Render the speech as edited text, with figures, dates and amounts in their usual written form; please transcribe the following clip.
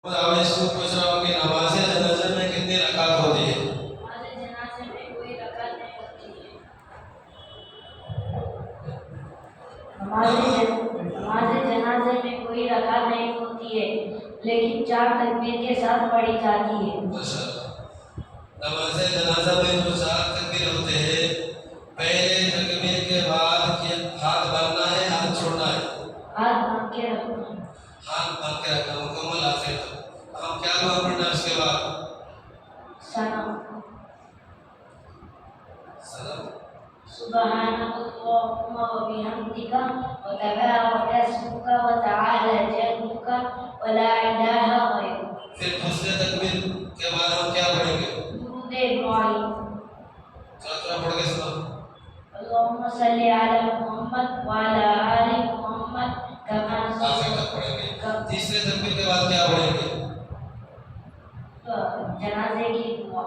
इसको पूछ रहा हूँ कि नमाज़े जनाज़े में कितनी रकात होती है? नमाज़े जनाज़े में कोई रकात नहीं होती है। नमाज़े जनाज़े में कोई रकात नहीं होती है, लेकिन 4 तकबीर के साथ पढ़ी जाती है। नमाज़े जनाज़ा में जो 4 तकबीर होते हैं, पहले तकबीर के बाद हाथ बांधना है, हाथ छोड़ना है? हाथ बांध के रखना है। हाथ बांध के रखना मुकम्मल हाथ से। हम क्या दुआ पढ़ना है उसके बाद? सलाम। सलाम। सुब्हानल्लाह व बिहम्दिका व तबारक अस्मुका व तआला जद्दुका व ला इलाहा गैरुक। फिर दूसरे तकबीर के बाद हम क्या पढ़ेंगे? दुरूद इब्राहिम। थोड़ा पढ़ के सुनाओ। अल्लाहुम्मा सल्ली अला मुहम्मद व अला आलि मुहम्मद कमा आखिर तक पढ़ेंगे। तीसरे तकबीर के बाद क्या पढ़ेंगे? जनाजे की दुआ।